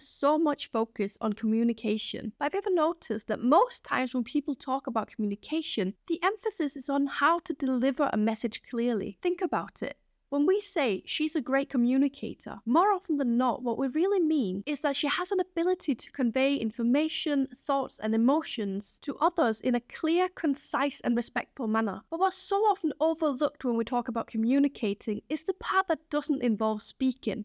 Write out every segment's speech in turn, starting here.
So much focus on communication. But have you ever noticed that most times when people talk about communication, the emphasis is on how to deliver a message clearly? Think about it. When we say she's a great communicator, more often than not, what we really mean is that she has an ability to convey information, thoughts, and emotions to others in a clear, concise, and respectful manner. But what's so often overlooked when we talk about communicating is the part that doesn't involve speaking,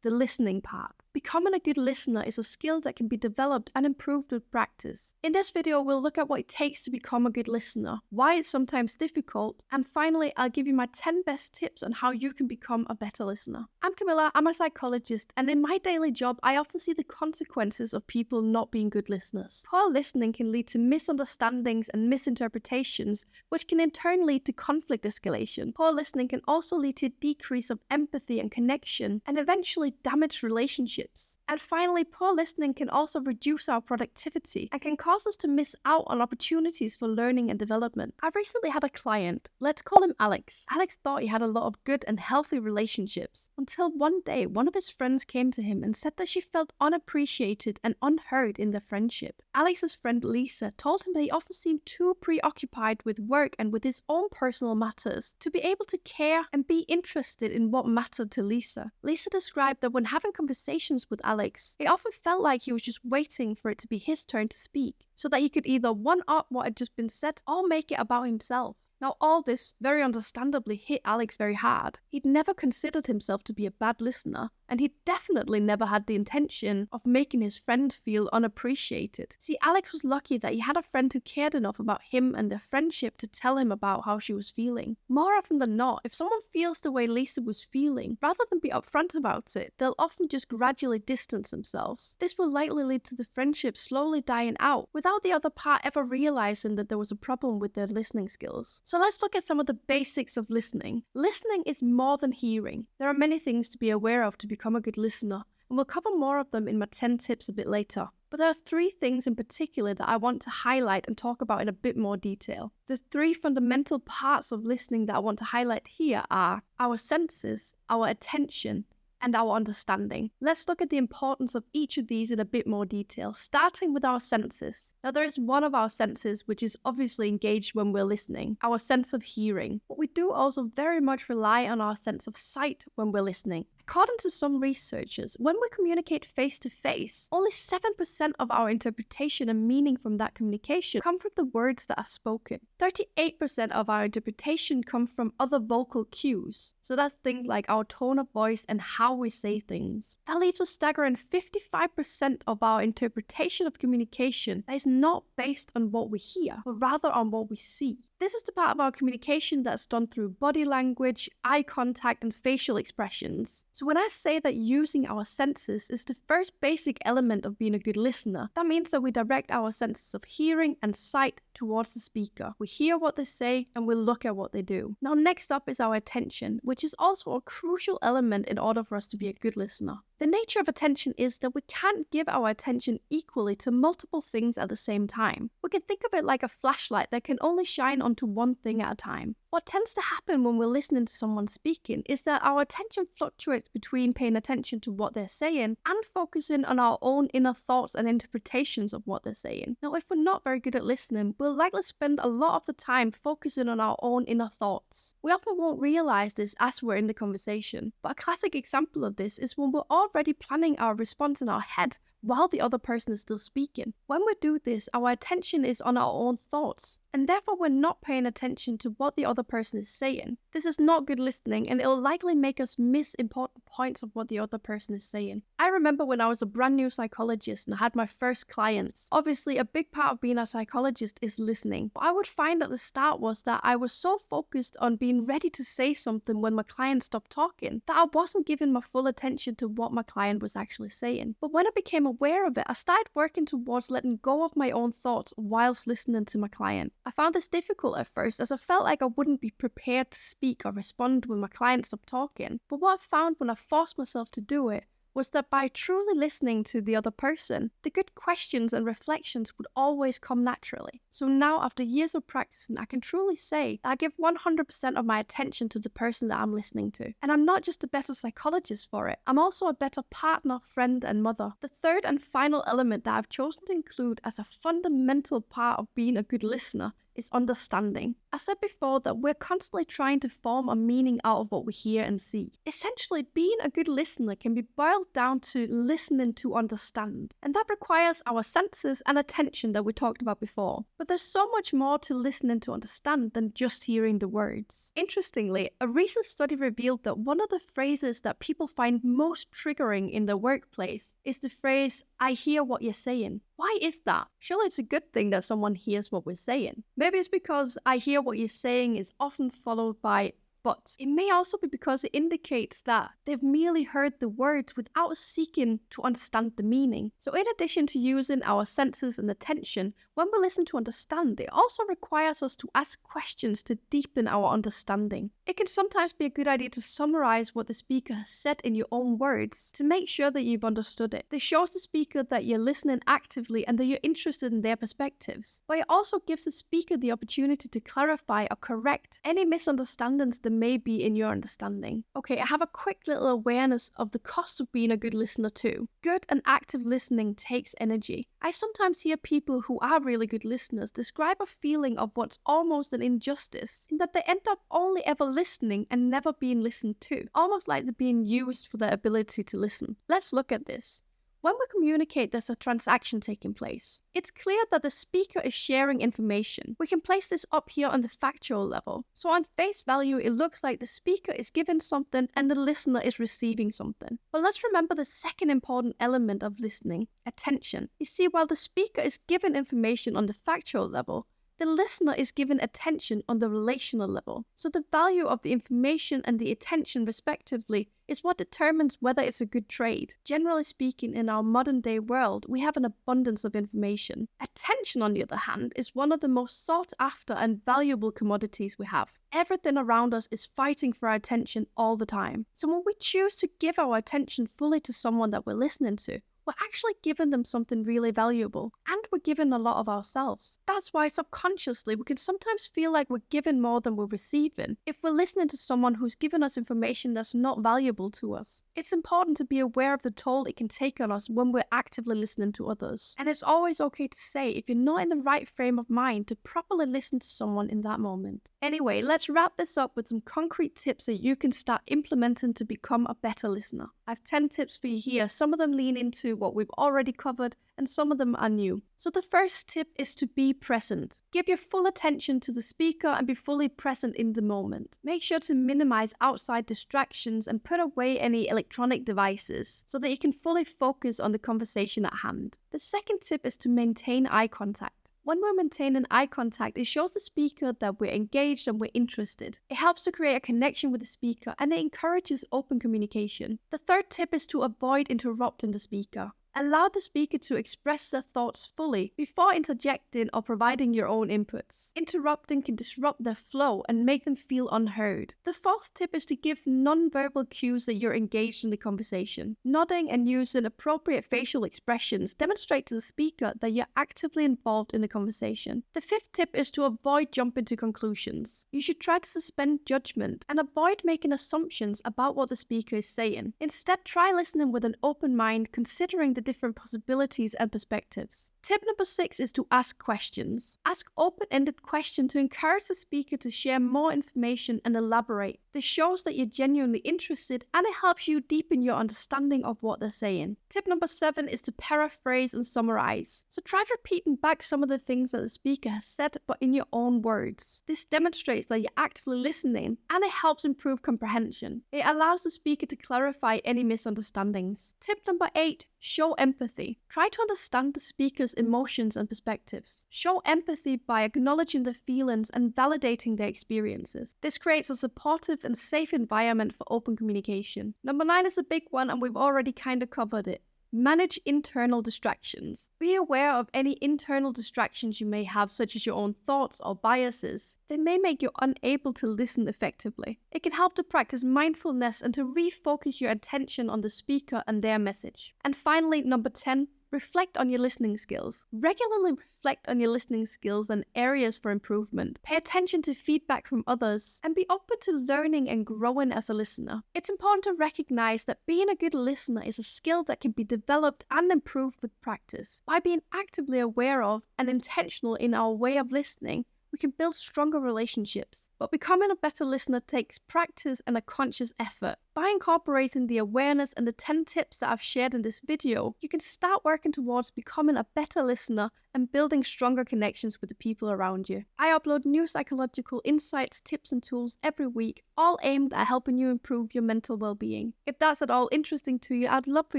the listening part. Becoming a good listener is a skill that can be developed and improved with practice. In this video, we'll look at what it takes to become a good listener, why it's sometimes difficult, and finally, I'll give you my 10 best tips on how you can become a better listener. I'm Camilla, I'm a psychologist, and in my daily job, I often see the consequences of people not being good listeners. Poor listening can lead to misunderstandings and misinterpretations, which can in turn lead to conflict escalation. Poor listening can also lead to a decrease of empathy and connection, and eventually damage relationships. And finally, poor listening can also reduce our productivity and can cause us to miss out on opportunities for learning and development. I've recently had a client, let's call him Alex. Alex thought he had a lot of good and healthy relationships until one day one of his friends came to him and said that she felt unappreciated and unheard in their friendship. Alex's friend Lisa told him that he often seemed too preoccupied with work and with his own personal matters to be able to care and be interested in what mattered to Lisa. Lisa described that when having conversations with Alex, it often felt like he was just waiting for it to be his turn to speak, so that he could either one-up what had just been said or make it about himself. Now, all this very understandably hit Alex very hard. He'd never considered himself to be a bad listener, and he definitely never had the intention of making his friend feel unappreciated. See, Alex was lucky that he had a friend who cared enough about him and their friendship to tell him about how she was feeling. More often than not, if someone feels the way Lisa was feeling, rather than be upfront about it, they'll often just gradually distance themselves. This will likely lead to the friendship slowly dying out, without the other part ever realizing that there was a problem with their listening skills. So let's look at some of the basics of listening. Listening is more than hearing. There are many things to be aware of to become a good listener, and we'll cover more of them in my 10 tips a bit later. But there are 3 things in particular that I want to highlight and talk about in a bit more detail. The 3 fundamental parts of listening that I want to highlight here are our senses, our attention, and our understanding. Let's look at the importance of each of these in a bit more detail, starting with our senses. Now, there is one of our senses which is obviously engaged when we're listening, our sense of hearing. But we do also very much rely on our sense of sight when we're listening. According to some researchers, when we communicate face to face, only 7% of our interpretation and meaning from that communication come from the words that are spoken. 38% of our interpretation come from other vocal cues. So that's things like our tone of voice and how we say things. That leaves a staggering 55% of our interpretation of communication that is not based on what we hear, but rather on what we see. This is the part of our communication that's done through body language, eye contact, and facial expressions. So when I say that using our senses is the first basic element of being a good listener, that means that we direct our senses of hearing and sight towards the speaker. We hear what they say and we look at what they do. Now, next up is our attention, which is also a crucial element in order for us to be a good listener. The nature of attention is that we can't give our attention equally to multiple things at the same time. We can think of it like a flashlight that can only shine onto one thing at a time. What tends to happen when we're listening to someone speaking is that our attention fluctuates between paying attention to what they're saying and focusing on our own inner thoughts and interpretations of what they're saying. Now, if we're not very good at listening, we'll likely spend a lot of the time focusing on our own inner thoughts. We often won't realize this as we're in the conversation, but a classic example of this is when we're already planning our response in our head while the other person is still speaking. When we do this, our attention is on our own thoughts, and therefore we're not paying attention to what the other person is saying. This is not good listening, and it'll likely make us miss important points of what the other person is saying. I remember when I was a brand new psychologist and I had my first clients. Obviously, a big part of being a psychologist is listening. What I would find at the start was that I was so focused on being ready to say something when my client stopped talking that I wasn't giving my full attention to what my client was actually saying. But when I became aware of it, I started working towards letting go of my own thoughts whilst listening to my client. I found this difficult at first as I felt like I wouldn't be prepared to speak or respond when my client stopped talking. But what I found when I forced myself to do it was that by truly listening to the other person, the good questions and reflections would always come naturally. So now, after years of practicing, I can truly say that I give 100% of my attention to the person that I'm listening to. And I'm not just a better psychologist for it, I'm also a better partner, friend, and mother. The third and final element that I've chosen to include as a fundamental part of being a good listener is understanding. I said before that we're constantly trying to form a meaning out of what we hear and see. Essentially, being a good listener can be boiled down to listening to understand, and that requires our senses and attention that we talked about before. But there's so much more to listening to understand than just hearing the words. Interestingly, a recent study revealed that one of the phrases that people find most triggering in the workplace is the phrase, "I hear what you're saying." Why is that? Surely it's a good thing that someone hears what we're saying. Maybe it's because "I hear what you're saying" is often followed by but. It may also be because it indicates that they've merely heard the words without seeking to understand the meaning. So in addition to using our senses and attention, when we listen to understand, it also requires us to ask questions to deepen our understanding. It can sometimes be a good idea to summarize what the speaker has said in your own words to make sure that you've understood it. This shows the speaker that you're listening actively and that you're interested in their perspectives. But it also gives the speaker the opportunity to clarify or correct any misunderstandings that may be in your understanding. Okay, I have a quick little awareness of the cost of being a good listener too. Good and active listening takes energy. I sometimes hear people who are really good listeners describe a feeling of what's almost an injustice, in that they end up only ever listening and never being listened to, almost like they're being used for their ability to listen. Let's look at this. When we communicate, there's a transaction taking place. It's clear that the speaker is sharing information. We can place this up here on the factual level. So on face value, it looks like the speaker is given something and the listener is receiving something. But let's remember the second important element of listening, attention. You see, while the speaker is given information on the factual level, the listener is given attention on the relational level. So the value of the information and the attention respectively is what determines whether it's a good trade. Generally speaking, in our modern day world, we have an abundance of information. Attention, on the other hand, is one of the most sought after and valuable commodities we have. Everything around us is fighting for our attention all the time. So when we choose to give our attention fully to someone that we're listening to, we're actually giving them something really valuable, and we're giving a lot of ourselves. That's why subconsciously we can sometimes feel like we're giving more than we're receiving if we're listening to someone who's given us information that's not valuable to us. It's important to be aware of the toll it can take on us when we're actively listening to others. And it's always okay to say if you're not in the right frame of mind to properly listen to someone in that moment. Anyway, let's wrap this up with some concrete tips that you can start implementing to become a better listener. I have 10 tips for you here. Some of them lean into what we've already covered, and some of them are new. So the first tip is to be present. Give your full attention to the speaker and be fully present in the moment. Make sure to minimize outside distractions and put away any electronic devices so that you can fully focus on the conversation at hand. The second tip is to maintain eye contact. When we're maintaining eye contact, it shows the speaker that we're engaged and we're interested. It helps to create a connection with the speaker, and it encourages open communication. The third tip is to avoid interrupting the speaker. Allow the speaker to express their thoughts fully before interjecting or providing your own inputs. Interrupting can disrupt their flow and make them feel unheard. The fourth tip is to give non-verbal cues that you're engaged in the conversation. Nodding and using appropriate facial expressions demonstrate to the speaker that you're actively involved in the conversation. The fifth tip is to avoid jumping to conclusions. You should try to suspend judgment and avoid making assumptions about what the speaker is saying. Instead, try listening with an open mind, considering the different possibilities and perspectives. Tip number 6 is to ask questions. Ask open-ended questions to encourage the speaker to share more information and elaborate. This shows that you're genuinely interested, and it helps you deepen your understanding of what they're saying. Tip number 7 is to paraphrase and summarize. So try repeating back some of the things that the speaker has said, but in your own words. This demonstrates that you're actively listening, and it helps improve comprehension. It allows the speaker to clarify any misunderstandings. Tip number 8, show empathy. Try to understand the speaker's emotions and perspectives. Show empathy by acknowledging their feelings and validating their experiences. This creates a supportive and safe environment for open communication. Number 9 is a big one, and we've already kind of covered it. Manage internal distractions. Be aware of any internal distractions you may have, such as your own thoughts or biases. They may make you unable to listen effectively. It can help to practice mindfulness and to refocus your attention on the speaker and their message. And finally, number 10, reflect on your listening skills. Regularly reflect on your listening skills and areas for improvement. Pay attention to feedback from others and be open to learning and growing as a listener. It's important to recognize that being a good listener is a skill that can be developed and improved with practice. By being actively aware of and intentional in our way of listening, we can build stronger relationships. But becoming a better listener takes practice and a conscious effort. By incorporating the awareness and the 10 tips that I've shared in this video, you can start working towards becoming a better listener and building stronger connections with the people around you. I upload new psychological insights, tips, and tools every week, all aimed at helping you improve your mental well-being. If that's at all interesting to you, I'd love for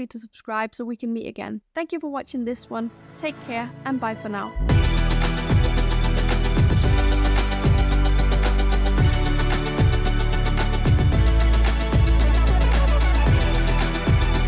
you to subscribe so we can meet again. Thank you for watching this one. Take care and bye for now.